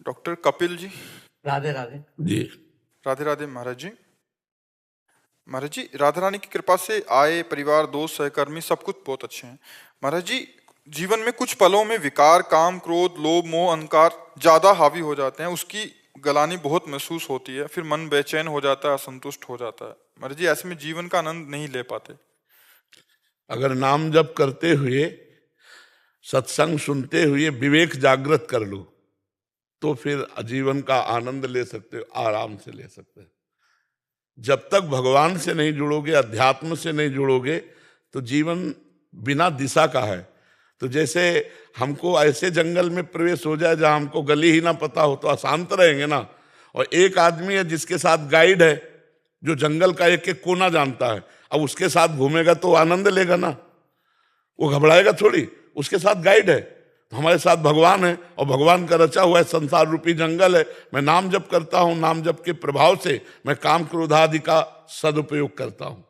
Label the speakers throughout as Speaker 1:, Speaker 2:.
Speaker 1: Doctor Kapil ji.
Speaker 2: Radhe Radhe
Speaker 3: ji.
Speaker 1: Radhe Radhe महाराज जी। महाराज जी, राधा रानी की कृपा से आए परिवार, दोस्त, सहकर्मी सब कुछ बहुत अच्छे हैं। महाराज जी, जीवन में कुछ पलों में विकार, काम, क्रोध, लोभ, मोह, अहंकार ज्यादा हावी हो जाते हैं। उसकी गलानी बहुत महसूस होती है, फिर मन बेचैन हो जाता है, असंतुष्ट हो जाता है। महाराज जी, ऐसे में जीवन का आनंद नहीं ले पाते।
Speaker 3: अगर नाम जप करते हुए, सत्संग सुनते हुए विवेक जागृत कर लो तो फिर जीवन का आनंद ले सकते हो, आराम से ले सकते हो। जब तक भगवान से नहीं जुड़ोगे, अध्यात्म से नहीं जुड़ोगे, तो जीवन बिना दिशा का है। तो जैसे हमको ऐसे जंगल में प्रवेश हो जाए जहां हमको गली ही ना पता हो तो अशांत रहेंगे ना। और एक आदमी है जिसके साथ गाइड है, जो जंगल का एक एक कोना जानता है, अब उसके साथ घूमेगा तो आनंद लेगा ना, वो घबराएगा थोड़ी। उसके साथ गाइड है, तो हमारे साथ भगवान है, और भगवान का रचा हुआ है संसार रूपी जंगल है। मैं नाम जप करता हूं, नाम जप के प्रभाव से मैं काम क्रोध आदि का सदुपयोग करता हूं।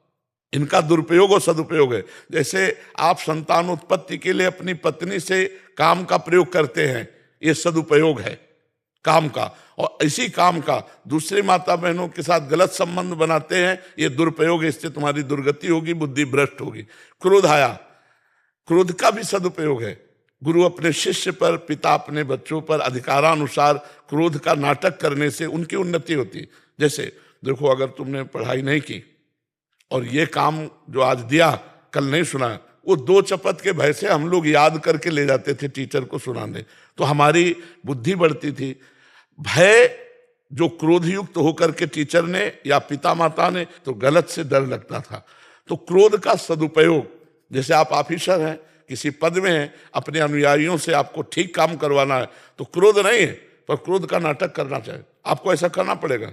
Speaker 3: इनका दुरुपयोग और सदुपयोग है। जैसे आप संतान उत्पत्ति के लिए अपनी पत्नी से काम का प्रयोग करते हैं, ये सदुपयोग है काम का। और इसी काम का दूसरी माता बहनों के साथ गलत संबंध बनाते हैं, ये दुरुपयोग है। इससे तुम्हारी दुर्गति होगी, बुद्धि भ्रष्ट होगी। क्रोध आया, क्रोध का भी सदुपयोग है। गुरु अपने शिष्य पर, पिता अपने बच्चों पर अधिकारानुसार क्रोध का नाटक करने से उनकी उन्नति होती है। जैसे देखो, अगर तुमने पढ़ाई नहीं की और ये काम जो आज दिया कल नहीं सुना, वो 2 चपत के भय से हम लोग याद करके ले जाते थे टीचर को सुनाने, तो हमारी बुद्धि बढ़ती थी। भय जो क्रोध युक्त होकर के टीचर ने या पिता माता ने, तो गलत से डर लगता था। तो क्रोध का सदुपयोग, जैसे आप ऑफिसर हैं, किसी पद में हैं, अपने अनुयायियों से आपको ठीक काम करवाना है, तो क्रोध नहीं है पर क्रोध का नाटक करना चाहिए, आपको ऐसा करना पड़ेगा।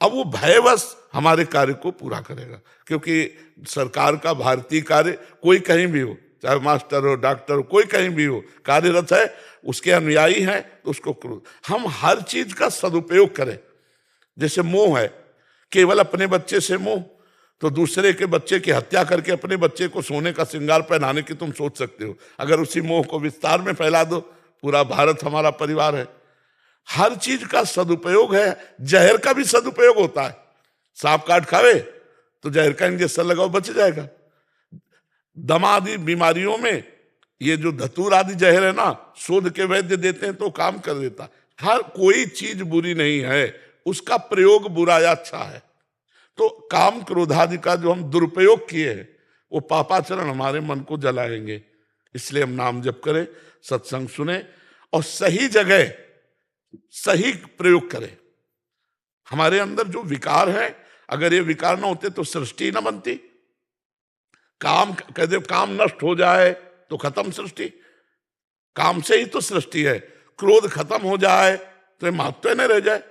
Speaker 3: अब वो भयवश हमारे कार्य को पूरा करेगा, क्योंकि सरकार का भारतीय कार्य कोई कहीं भी हो, चाहे मास्टर हो, डॉक्टर हो, कोई कहीं भी हो, कार्यरत है, उसके अनुयायी हैं, तो उसको क्रोध। हम हर चीज का सदुपयोग करें। जैसे मोह है, केवल अपने बच्चे से मोह, तो दूसरे के बच्चे की हत्या करके अपने बच्चे को सोने का श्रृंगार पहनाने की तुम सोच सकते हो। अगर उसी मोह को विस्तार में फैला दो, पूरा भारत हमारा परिवार है। हर चीज का सदुपयोग है। जहर का भी सदुपयोग होता है। सांप काट खावे तो जहर का इंजेक्शन लगाओ, बच जाएगा। दमा आदि बीमारियों में ये जो धतूर आदि जहर है ना, शोध के वैद्य देते हैं तो काम कर देता। हर कोई चीज बुरी नहीं है, उसका प्रयोग बुरा या अच्छा है। तो काम क्रोधादि का जो हम दुरुपयोग किए हैं, वो पापाचरण हमारे मन को जलाएंगे। इसलिए हम नाम जप करें, सत्संग सुने और सही जगह सही प्रयोग करें। हमारे अंदर जो विकार है, अगर ये विकार ना होते तो सृष्टि ना बनती। काम कहते काम नष्ट हो जाए तो खत्म सृष्टि, काम से ही तो सृष्टि है। क्रोध खत्म हो जाए तो महत्व न रह जाए,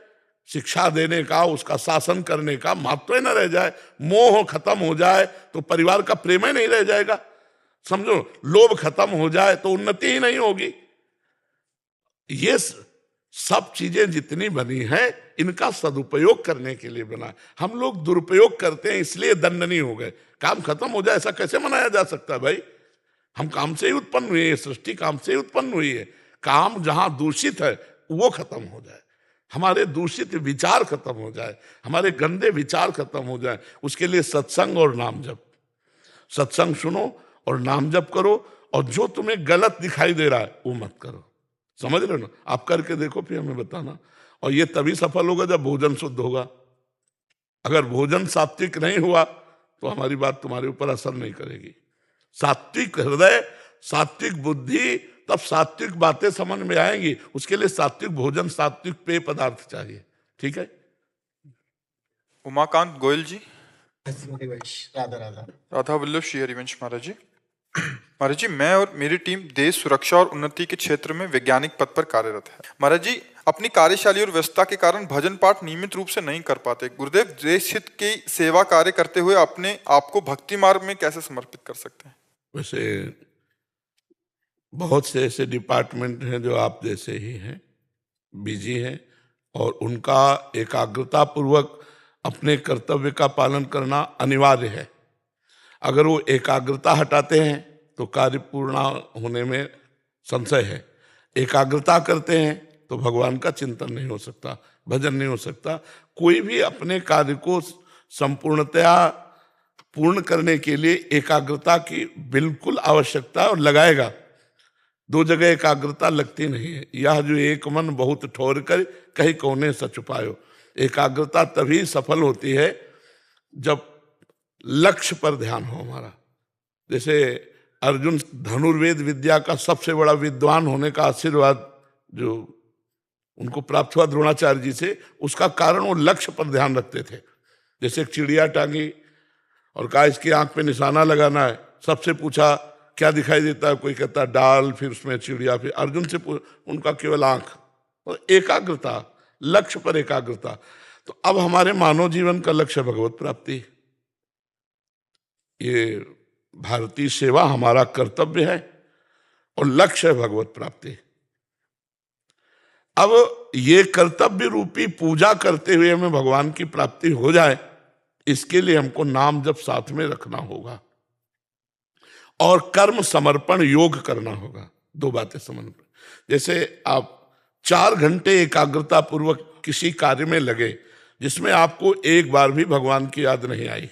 Speaker 3: शिक्षा देने का, उसका शासन करने का महत्व न रह जाए। मोह खत्म हो जाए तो परिवार का प्रेम ही नहीं रह जाएगा, समझो। लोभ खत्म हो जाए तो उन्नति ही नहीं होगी। ये सब चीजें जितनी बनी हैं, इनका सदुपयोग करने के लिए बना। हम लोग दुरुपयोग करते हैं, इसलिए दंडनीय हो गए। काम खत्म हो जाए ऐसा कैसे मनाया जा सकता है भाई? हम काम से ही उत्पन्न हुए हैं, सृष्टि काम से ही उत्पन्न हुई है। काम जहां दूषित है वो खत्म हो जाए, हमारे दूषित विचार खत्म हो जाए, हमारे गंदे विचार खत्म हो जाए, उसके लिए सत्संग और नाम जप। सत्संग सुनो और नाम जप करो, और जो तुम्हें गलत दिखाई दे रहा है वो मत करो। समझ रहे हो ना? आप करके देखो, फिर हमें बताना। और ये तभी सफल होगा जब भोजन शुद्ध होगा। अगर भोजन सात्विक नहीं हुआ तो हमारी बात तुम्हारे ऊपर असर नहीं करेगी। सात्विक हृदय, सात्विक बुद्धि, तब सात्विक बातें समझ में आएंगी। उसके लिए सात्विक भोजन, सात्विक पेय पदार्थ चाहिए। ठीक है।
Speaker 1: उमाकांत गोयल जी।
Speaker 2: राधा राधा
Speaker 1: राधा वल्लभ श्री हरिवंश महाराज जी। महाराज जी, मैं और मेरी टीम देश सुरक्षा और उन्नति के क्षेत्र में वैज्ञानिक पद पर कार्यरत है। महाराज जी, अपनी कार्यशाली और व्यस्तता के कारण भजन पाठ नियमित रूप से नहीं कर पाते। गुरुदेव, देश हित की सेवा कार्य करते हुए अपने आप को भक्ति मार्ग में कैसे समर्पित कर सकते हैं?
Speaker 3: वैसे बहुत से ऐसे डिपार्टमेंट हैं जो आप जैसे ही हैं, बिजी हैं, और उनका एकाग्रता पूर्वक अपने कर्तव्य का पालन करना अनिवार्य है। अगर वो एकाग्रता हटाते हैं तो कार्य पूर्ण होने में संशय है। एकाग्रता करते हैं तो भगवान का चिंतन नहीं हो सकता, भजन नहीं हो सकता। कोई भी अपने कार्य को संपूर्णतया पूर्ण करने के लिए एकाग्रता की बिल्कुल आवश्यकता है और लगाएगा। दो जगह एकाग्रता लगती नहीं है। यह जो एक मन बहुत ठोर कर कहीं कोने सच पायो। एकाग्रता तभी सफल होती है जब लक्ष्य पर ध्यान हो हमारा। जैसे अर्जुन धनुर्वेद विद्या का सबसे बड़ा विद्वान होने का आशीर्वाद जो उनको प्राप्त हुआ द्रोणाचार्य जी से, उसका कारण वो लक्ष्य पर ध्यान रखते थे। जैसे एक चिड़िया टांगी और कहा इसकी आंख पे निशाना लगाना है, सबसे पूछा क्या दिखाई देता है, कोई कहता डाल, फिर उसमें चिड़िया, फिर अर्जुन से उनका केवल आंख और एकाग्रता, लक्ष्य पर एकाग्रता। तो अब हमारे मानव जीवन का लक्ष्य भगवत प्राप्ति। ये भारतीय सेवा हमारा कर्तव्य है और लक्ष्य है भगवत प्राप्ति। अब ये कर्तव्य रूपी पूजा करते हुए हमें भगवान की प्राप्ति हो जाए, इसके लिए हमको नाम जप साथ में रखना होगा और कर्म समर्पण योग करना होगा। दो बातें समझ में। जैसे आप 4 घंटे एकाग्रता पूर्वक किसी कार्य में लगे जिसमें आपको एक बार भी भगवान की याद नहीं आई,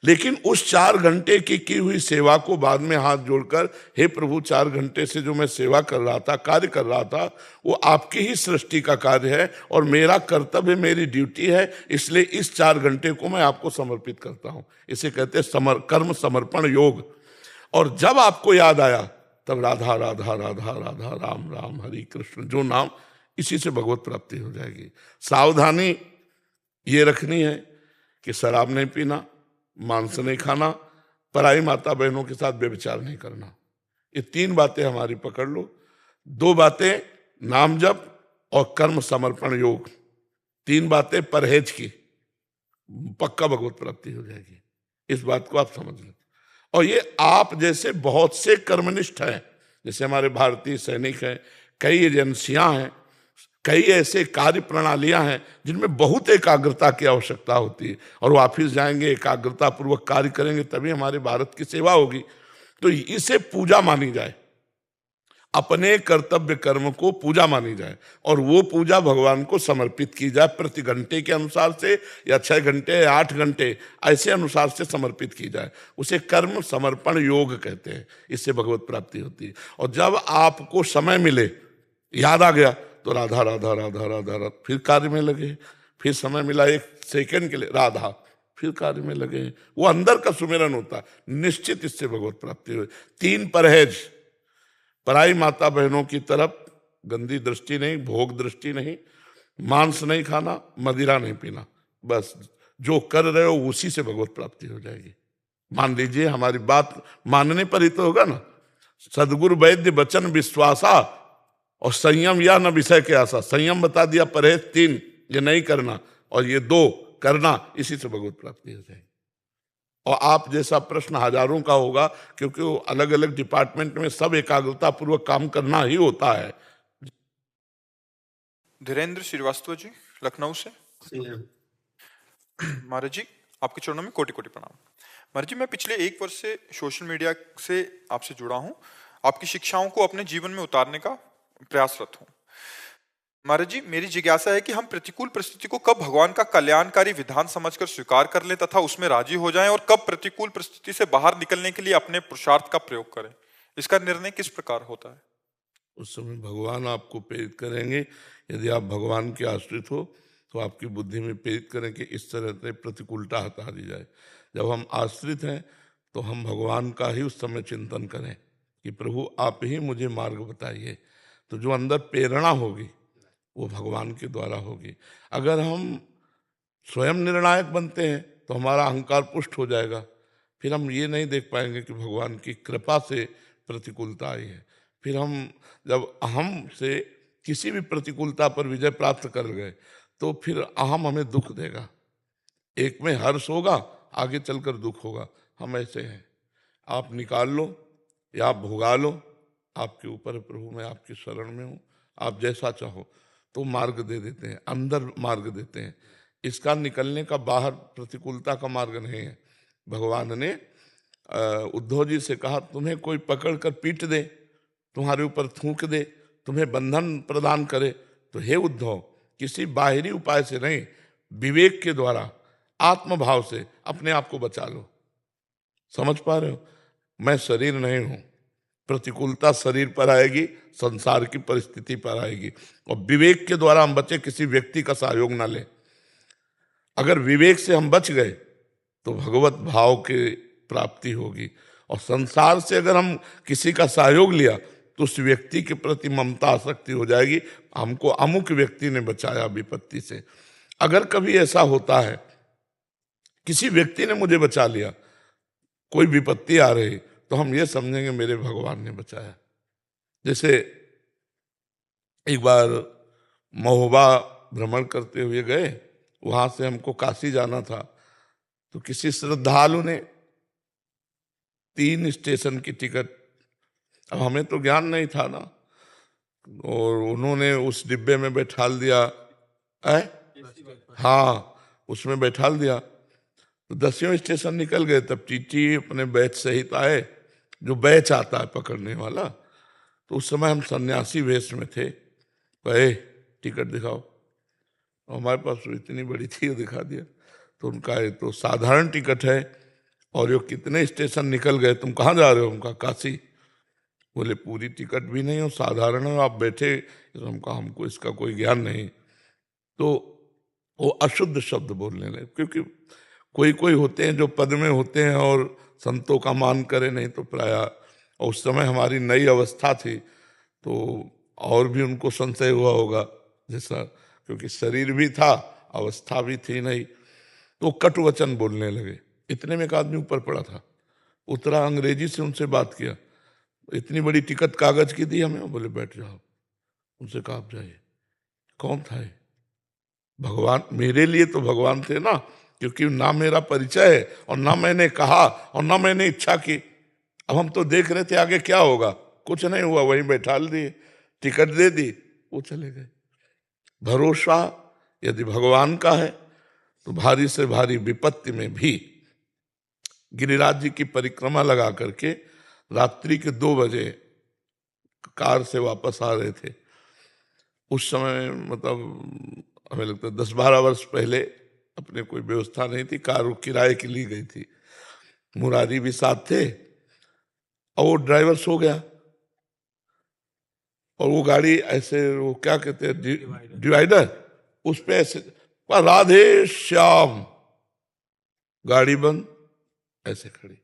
Speaker 3: लेकिन उस 4 घंटे की हुई सेवा को बाद में हाथ जोड़कर, हे प्रभु 4 घंटे से जो मैं सेवा कर रहा था, कार्य कर रहा था, वो आपकी ही सृष्टि का कार्य है और मेरा कर्तव्य, मेरी ड्यूटी है, इसलिए इस 4 घंटे को मैं आपको समर्पित करता हूं। इसे कहते हैं कर्म समर्पण योग। और जब आपको याद आया तब राधा राधा राधा राधा राम राम हरि कृष्ण जो नाम, इसी से भगवत प्राप्ति हो जाएगी। सावधानी ये रखनी है कि शराब नहीं पीना, मांस नहीं खाना, पराई माता बहनों के साथ व्यभिचार नहीं करना। ये 3 बातें हमारी पकड़ लो। 2 बातें नाम जप और कर्म समर्पण योग, 3 बातें परहेज की, पक्का भगवत प्राप्ति हो जाएगी। इस बात को आप समझ लो। और ये आप जैसे बहुत से कर्मनिष्ठ हैं, जैसे हमारे भारतीय सैनिक हैं, कई एजेंसियां हैं, कई ऐसे कार्य प्रणालियां हैं जिनमें बहुत एकाग्रता की आवश्यकता होती है, और वो ऑफिस जाएंगे एकाग्रता पूर्वक कार्य करेंगे तभी हमारे भारत की सेवा होगी। तो इसे पूजा मानी जाए, अपने कर्तव्य कर्म को पूजा मानी जाए, और वो पूजा भगवान को समर्पित की जाए। प्रति घंटे के अनुसार से या 6 घंटे 8 घंटे ऐसे अनुसार से समर्पित की जाए, उसे कर्म समर्पण योग कहते हैं। इससे भगवत प्राप्ति होती है। और जब आपको समय मिले, याद आ गया तो राधा राधा राधा राधा राधा, फिर कार्य में लगे। फिर समय मिला 1 सेकंड के लिए, राधा, फिर कार्य में लगे। वो अंदर का सुमिरन होता है, निश्चित इससे भगवत प्राप्ति हो। 3 परहेज, पराई माता बहनों की तरफ गंदी दृष्टि नहीं, भोग दृष्टि नहीं, मांस नहीं खाना, मदिरा नहीं पीना, बस जो कर रहे हो उसी से भगवत प्राप्ति हो जाएगी। मान लीजिए, हमारी बात मानने पर ही तो होगा ना। सदगुरु वैद्य वचन विश्वासा और संयम या न विषय के आशा। संयम बता दिया, परहेज 3 ये नहीं करना, और ये 2 करना, इसी से भगवत प्राप्ति हो जाएगी। और आप जैसा प्रश्न हजारों का होगा, क्योंकि वो अलग अलग डिपार्टमेंट में सब एकाग्रता पूर्वक काम करना ही होता है।
Speaker 1: धीरेन्द्र श्रीवास्तव जी, लखनऊ से। महाराज जी, आपके चरणों में कोटि कोटि प्रणाम। महाराज जी, मैं पिछले 1 वर्ष से सोशल मीडिया से आपसे जुड़ा हूं, आपकी शिक्षाओं को अपने जीवन में उतारने का प्रयासरत हूं। महाराज जी, मेरी जिज्ञासा है कि हम प्रतिकूल परिस्थिति को कब भगवान का कल्याणकारी विधान समझकर स्वीकार कर लें तथा उसमें राजी हो जाएं, और कब प्रतिकूल परिस्थिति से बाहर निकलने के लिए अपने पुरुषार्थ का प्रयोग करें। इसका निर्णय किस प्रकार होता है?
Speaker 3: उस समय भगवान आपको प्रेरित करेंगे। यदि आप भगवान के आश्रित हो तो आपकी बुद्धि में प्रेरित करें कि इस तरह से प्रतिकूलता हटा दी जाए। जब हम आश्रित हैं तो हम भगवान का ही उस समय चिंतन करें कि प्रभु आप ही मुझे मार्ग बताइए। तो जो अंदर प्रेरणा होगी वो भगवान के द्वारा होगी। अगर हम स्वयं निर्णायक बनते हैं तो हमारा अहंकार पुष्ट हो जाएगा, फिर हम ये नहीं देख पाएंगे कि भगवान की कृपा से प्रतिकूलता आई है। फिर हम जब अहम से किसी भी प्रतिकूलता पर विजय प्राप्त कर गए तो फिर अहम हमें दुख देगा। एक में हर्ष होगा, आगे चलकर दुख होगा। हम ऐसे हैं, आप निकाल लो या आप भुगा लो, आपके ऊपर है प्रभु, मैं आपकी शरण में हूँ, आप जैसा चाहो। तो मार्ग दे देते हैं, अंदर मार्ग देते हैं। इसका निकलने का बाहर प्रतिकूलता का मार्ग नहीं है। भगवान ने उद्धव जी से कहा, तुम्हें कोई पकड़ कर पीट दे, तुम्हारे ऊपर थूक दे, तुम्हें बंधन प्रदान करे। तो हे उद्धव, किसी बाहरी उपाय से नहीं, विवेक के द्वारा, आत्मभाव से अपने आप को बचा लो। समझ पा रहे हो? मैं शरीर नहीं हूं। प्रतिकूलता शरीर पर आएगी, संसार की परिस्थिति पर आएगी, और विवेक के द्वारा हम बचे, किसी व्यक्ति का सहयोग ना ले। अगर विवेक से हम बच गए तो भगवत भाव की प्राप्ति होगी, और संसार से अगर हम किसी का सहयोग लिया तो उस व्यक्ति के प्रति ममता आसक्ति हो जाएगी, हमको अमुक व्यक्ति ने बचाया विपत्ति से। अगर कभी ऐसा होता है किसी व्यक्ति ने मुझे बचा लिया, कोई विपत्ति आ रही, तो हम ये समझेंगे मेरे भगवान ने बचाया। जैसे एक बार महोबा भ्रमण करते हुए गए, वहां से हमको काशी जाना था, तो किसी श्रद्धालु ने 3 स्टेशन की टिकट, अब हमें तो ज्ञान नहीं था ना, और उन्होंने उस डिब्बे में बैठाल दिया। हाँ, उसमें बैठाल दिया। तो 10वें स्टेशन निकल गए, तब टीटी अपने बैच सहित आए, जो बैच आता है पकड़ने वाला। तो उस समय हम सन्यासी वेश में थे। कहे टिकट दिखाओ, हमारे पास तो इतनी बड़ी थी, दिखा दिया। तो उनका ये तो साधारण टिकट है, और ये कितने स्टेशन निकल गए, तुम कहाँ जा रहे हो? उनका काशी। बोले पूरी टिकट भी नहीं हो, साधारण है, आप बैठे। तो हम कहा हमको इसका कोई ज्ञान नहीं। तो वो अशुद्ध शब्द बोलने लगे, क्योंकि कोई कोई होते हैं जो पद में होते हैं और संतों का मान करे नहीं तो प्राय। और उस समय हमारी नई अवस्था थी, तो और भी उनको संशय हुआ होगा जैसा, क्योंकि शरीर भी था, अवस्था भी थी नहीं। तो कटु वचन बोलने लगे। इतने में एक आदमी ऊपर पड़ा था, उतरा, अंग्रेजी से उनसे बात किया। इतनी बड़ी टिकट कागज की दी हमें। बोले बैठ जाओ। उनसे कहा आप जाइए। कौन था ये? भगवान। मेरे लिए तो भगवान थे ना, क्योंकि ना मेरा परिचय है, और ना मैंने कहा, और ना मैंने इच्छा की। अब हम तो देख रहे थे आगे क्या होगा। कुछ नहीं हुआ, वहीं बैठा दिए, टिकट दे दी, वो चले गए। भरोसा यदि भगवान का है तो भारी से भारी विपत्ति में भी। गिरिराज जी की परिक्रमा लगा करके रात्रि के 2 बजे कार से वापस आ रहे थे। उस समय मतलब हमें लगता है 10-12 वर्ष पहले अपने कोई व्यवस्था नहीं थी, कार किराए की ली गई थी। मुरारी भी साथ थे, और वो ड्राइवर सो गया, और वो गाड़ी ऐसे, वो क्या कहते हैं, डिवाइडर, उस पे ऐसे राधे श्याम, गाड़ी बंद, ऐसे खड़ी।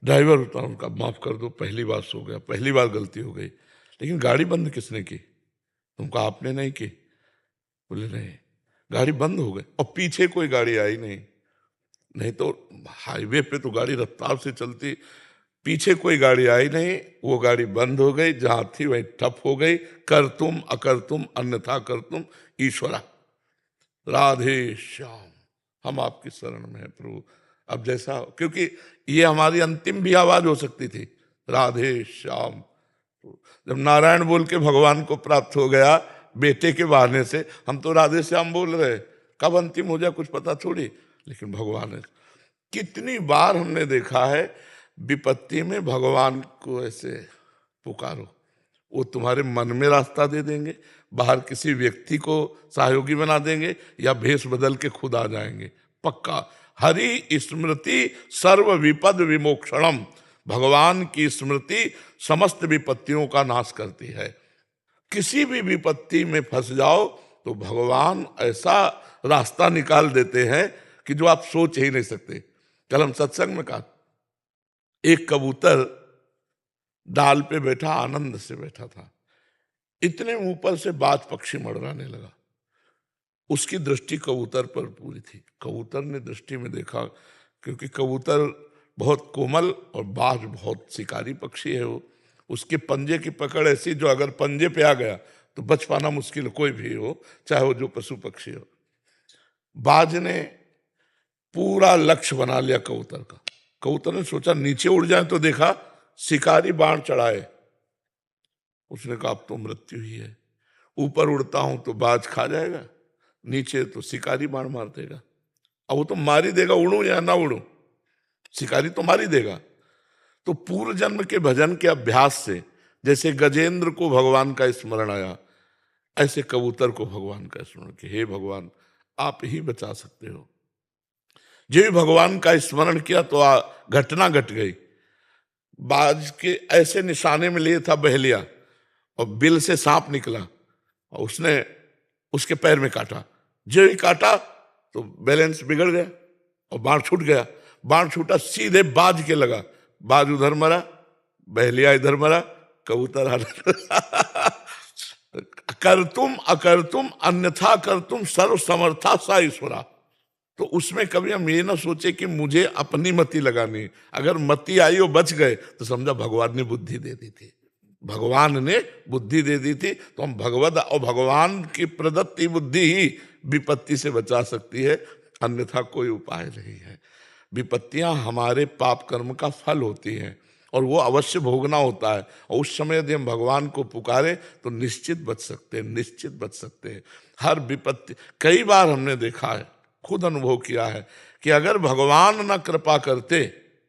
Speaker 3: ड्राइवर होता उनका, माफ कर दो, पहली बार सो गया, पहली बार गलती हो गई। लेकिन गाड़ी बंद किसने की? तुमको आपने नहीं की? बोले नहीं। गाड़ी बंद हो गई, और पीछे कोई गाड़ी आई नहीं। नहीं तो हाईवे पे तो गाड़ी रफ्तार से चलती, पीछे कोई गाड़ी आई नहीं, वो गाड़ी बंद हो गई, जहां थी वही ठप हो गई। कर तुम अकर तुम अन्यथा कर तुम ईश्वरा। राधे श्याम, हम आपकी शरण में है प्रभु। अब जैसा, क्योंकि ये हमारी अंतिम भी आवाज हो सकती थी, राधे श्याम। जब नारायण बोल के भगवान को प्राप्त हो गया बेटे के बहाने से, हम तो राधे श्याम बोल रहे, कब अंतिम हो जाए कुछ पता थोड़ी। लेकिन भगवान है। कितनी बार हमने देखा है विपत्ति में भगवान को ऐसे पुकारो, वो तुम्हारे मन में रास्ता दे देंगे, बाहर किसी व्यक्ति को सहयोगी बना देंगे, या भेष बदल के खुद आ जाएंगे। पक्का हरि स्मृति सर्व विपद विमोक्षणम, भगवान की स्मृति समस्त विपत्तियों का नाश करती है। किसी भी विपत्ति में फंस जाओ तो भगवान ऐसा रास्ता निकाल देते हैं कि जो आप सोच ही नहीं सकते। कल हम सत्संग में कहा, एक कबूतर डाल पे बैठा, आनंद से बैठा था, इतने ऊपर से बाज पक्षी मंडराने लगा। उसकी दृष्टि कबूतर पर पूरी थी। कबूतर ने दृष्टि में देखा, क्योंकि कबूतर बहुत कोमल और बाज बहुत शिकारी पक्षी है, वो उसके पंजे की पकड़ ऐसी, जो अगर पंजे पे आ गया तो बच पाना मुश्किल, कोई भी हो, चाहे वो जो पशु पक्षी हो। बाज ने पूरा लक्ष्य बना लिया कबूतर का। कबूतर ने सोचा नीचे उड़ जाए, तो देखा शिकारी बाण चढ़ाए। उसने कहा अब तो मृत्यु ही है, ऊपर उड़ता हूं तो बाज खा जाएगा, नीचे तो शिकारी बाण मार देगा। अब वो तो मार ही देगा, उड़ूं या ना उड़ूं, शिकारी तो मार ही देगा। तो पूर्व जन्म के भजन के अभ्यास से जैसे गजेंद्र को भगवान का स्मरण आया, ऐसे कबूतर को भगवान का स्मरण कि हे भगवान आप ही बचा सकते हो। जो भी भगवान का स्मरण किया तो घटना घट गई। बाज के ऐसे निशाने में लिए था बहेलिया और बिल से सांप निकला और उसने उसके पैर में काटा। जो ही काटा तो बैलेंस बिगड़ गया और बाण छूट गया। बाण छूटा सीधे बाज के लगा, बाज उधर मरा, बहेलिया इधर मरा, कबूतर कर तुम अकर तुम अन्यथा कर तुम सर्व समर्था सा ईश्वरा। तो उसमें कभी हम ये ना सोचे कि मुझे अपनी मति लगानी, अगर मति आई और बच गए तो समझा भगवान ने बुद्धि दे दी थी, भगवान ने बुद्धि दे दी थी। तो हम भगवत और भगवान की प्रदत्ति बुद्धि ही विपत्ति से बचा सकती है, अन्यथा कोई उपाय नहीं है। विपत्तियां हमारे पाप कर्म का फल होती हैं और वो अवश्य भोगना होता है, और उस समय यदि हम भगवान को पुकारे तो निश्चित बच सकते हैं, निश्चित बच सकते हैं। हर विपत्ति, कई बार हमने देखा है, खुद अनुभव किया है कि अगर भगवान न कृपा करते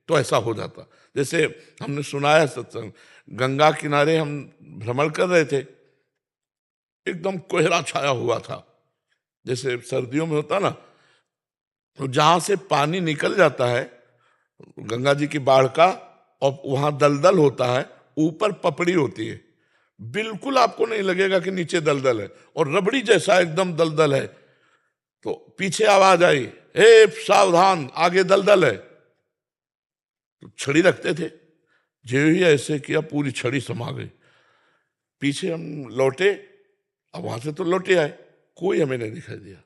Speaker 3: तो ऐसा हो जाता। जैसे हमने सुना है सत्संग, गंगा किनारे हम भ्रमण कर रहे थे, एकदम कोहरा छाया हुआ था, जैसे सर्दियों में होता ना, तो जहां से पानी निकल जाता है गंगा जी की बाढ़ का और वहां दलदल होता है, ऊपर पपड़ी होती है, बिल्कुल आपको नहीं लगेगा कि नीचे दलदल है, और रबड़ी जैसा एकदम दलदल है। तो पीछे आवाज आई, हे सावधान आगे दलदल है। तो छड़ी रखते थे, जो ही ऐसे किया पूरी छड़ी समा गई। पीछे हम लौटे, अब वहां से तो लौटे आए, कोई हमें नहीं दिखाई दिया,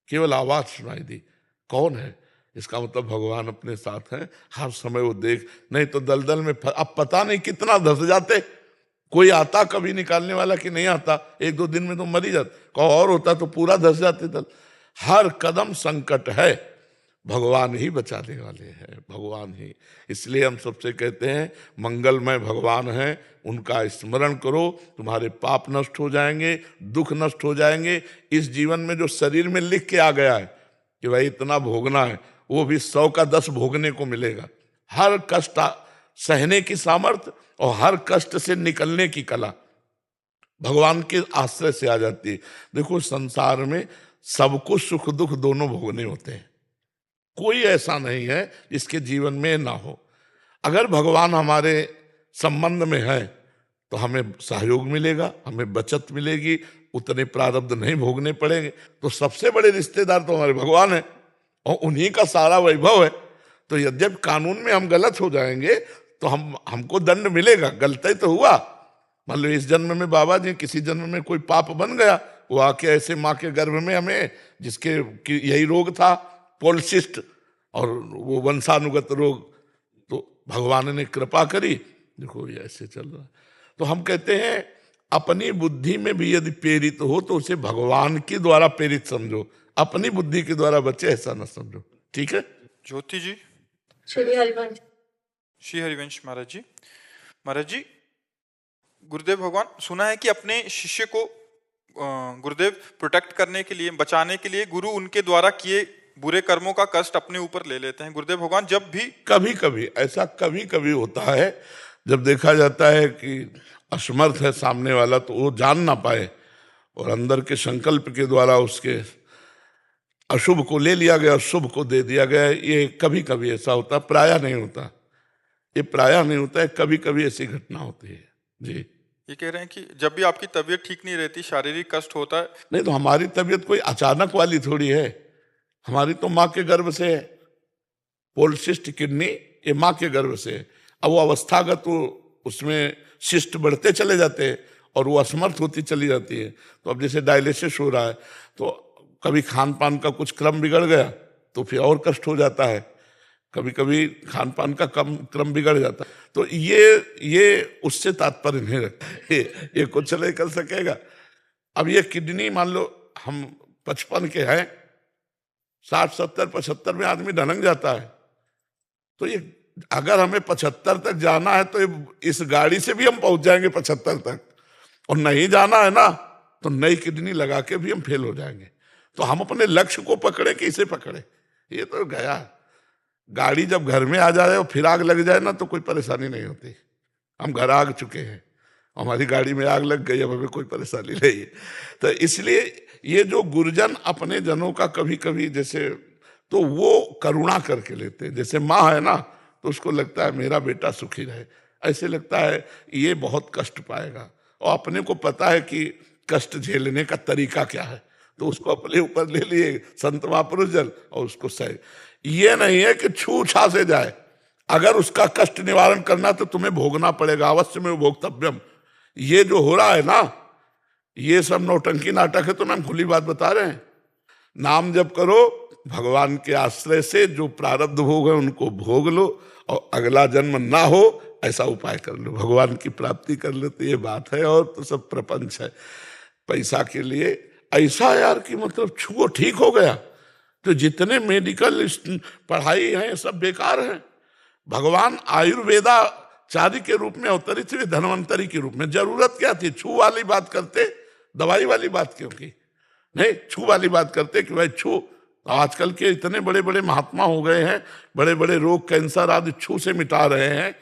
Speaker 3: केवल आवाज सुनाई दी। कौन है? इसका मतलब भगवान अपने साथ हैं, हर समय वो देख। नहीं तो दलदल में अब पता नहीं कितना धस जाते, कोई आता कभी निकालने वाला कि नहीं आता, एक दो दिन में तो मर ही जाते, कहो और होता तो पूरा धस जाते दल। हर कदम संकट है, भगवान ही बचाने वाले हैं, भगवान ही। इसलिए हम सबसे कहते हैं मंगलमय भगवान हैं, उनका स्मरण करो, तुम्हारे पाप नष्ट हो जाएंगे, दुख नष्ट हो जाएंगे। इस जीवन में जो शरीर में लिख के आ गया है कि भाई इतना भोगना है, वो भी 100 का 10 भोगने को मिलेगा। हर कष्ट सहने की सामर्थ्य और हर कष्ट से निकलने की कला भगवान के आश्रय से आ जाती है। देखो संसार में सबको सुख दुख दोनों भोगने होते हैं, कोई ऐसा नहीं है जिसके जीवन में ना हो। अगर भगवान हमारे संबंध में है तो हमें सहयोग मिलेगा, हमें बचत मिलेगी, उतने प्रारब्ध नहीं भोगने पड़ेंगे। तो सबसे बड़े रिश्तेदार तो हमारे भगवान है और उन्हीं का सारा वैभव है। तो यद्यपि कानून में हम गलत हो जाएंगे तो हमको दंड मिलेगा, गलती तो हुआ। मान लो इस जन्म में बाबा जी, किसी जन्म में कोई पाप बन गया, वो आके ऐसे माँ के गर्भ में हमें, जिसके यही रोग था पॉलिसिस्ट और वो वंशानुगत रोग, तो भगवान ने कृपा करी, देखो ये ऐसे चल रहा है। तो हम कहते हैं अपनी बुद्धि में भी यदि प्रेरित हो तो उसे भगवान के द्वारा प्रेरित समझो, अपनी बुद्धि के द्वारा बचे ऐसा न समझो। ठीक है
Speaker 1: ज्योति जी।
Speaker 4: श्री हरिवंश।
Speaker 1: श्री हरिवंश महाराज जी। महाराज जी, गुरुदेव भगवान, सुना है कि अपने शिष्य को गुरुदेव प्रोटेक्ट करने के लिए, बचाने के लिए, गुरु उनके द्वारा किए बुरे कर्मों का कष्ट अपने ऊपर ले लेते हैं। गुरुदेव भगवान जब भी
Speaker 3: कभी कभी ऐसा कभी कभी होता है, जब देखा जाता है कि असमर्थ है सामने वाला, तो वो जान ना पाए और अंदर के संकल्प के द्वारा उसके अशुभ को ले लिया गया, शुभ को दे दिया गया। ये कभी कभी ऐसा होता, प्रायः नहीं होता, ये प्रायः नहीं होता है, कभी कभी ऐसी घटना होती है। जी,
Speaker 1: ये कह रहे हैं कि जब भी आपकी तबीयत ठीक नहीं रहती, शारीरिक कष्ट होता है।
Speaker 3: नहीं तो हमारी तबीयत कोई अचानक वाली थोड़ी है, हमारी तो माँ के गर्भ से है, पॉलिसिस्ट किडनी ये माँ के गर्भ से है। अब वो अवस्थागत तो उसमें शिस्ट बढ़ते चले जाते हैं और वो असमर्थ होती चली जाती है। तो अब जैसे डायलिसिस हो रहा है, तो कभी खान पान का कुछ क्रम बिगड़ गया तो फिर और कष्ट हो जाता है, कभी कभी खान पान का क्रम बिगड़ जाता है। तो ये उससे तात्पर्य नहीं रखता, ये कुछ नहीं कर सकेगा। अब ये किडनी मान लो हम 55 के हैं, 60, 70, 75 में आदमी ढनक जाता है, तो ये अगर हमें 75 तक जाना है तो इस गाड़ी से भी हम पहुंच जाएंगे 75 तक, और नहीं जाना है ना तो नई किडनी लगा के भी हम फेल हो जाएंगे। तो हम अपने लक्ष्य को पकड़े कि इसे पकड़े, ये तो गया। गाड़ी जब घर में आ जाए और फिर आग लग जाए ना तो कोई परेशानी नहीं होती, हम घर आग चुके हैं। हमारी गाड़ी में आग लग गई, अब हमें कोई परेशानी नहीं है। तो इसलिए ये जो गुरुजन अपने जनों का कभी कभी जैसे, तो वो करुणा करके लेते हैं। जैसे माँ है ना, तो उसको लगता है मेरा बेटा सुखी रहे, ऐसे लगता है ये बहुत कष्ट पाएगा, और अपने को पता है कि कष्ट झेलने का तरीका क्या है, तो उसको अपने ऊपर ले लिए संत महापुरुष जन और उसको सह। ये नहीं है कि छू छा से जाए, अगर उसका कष्ट निवारण करना तो तुम्हें भोगना पड़ेगा, अवश्य में भोक्तव्यम। ये जो हो रहा है ना, ये सब नौटंकी नाटक है, तो हम खुली बात बता रहे हैं। नाम जप करो, भगवान के आश्रय से जो प्रारब्ध भोग है उनको भोग लो, और अगला जन्म ना हो ऐसा उपाय कर लो, भगवान की प्राप्ति कर लो। तो ये बात है, और तो सब प्रपंच है पैसा के लिए। ऐसा यार कि मतलब छुओ ठीक हो गया, तो जितने मेडिकल पढ़ाई है सब बेकार है। भगवान आयुर्वेदाचार्य के रूप में अवतरित हुए, धन्वंतरी के रूप में। जरूरत क्या थी? छू वाली बात करते, दवाई वाली बात क्यों की? नहीं, छू वाली बात करते कि भाई छू। आजकल के इतने बड़े बड़े महात्मा हो गए हैं, बड़े बड़े रोग कैंसर आदि छू से मिटा रहे हैं।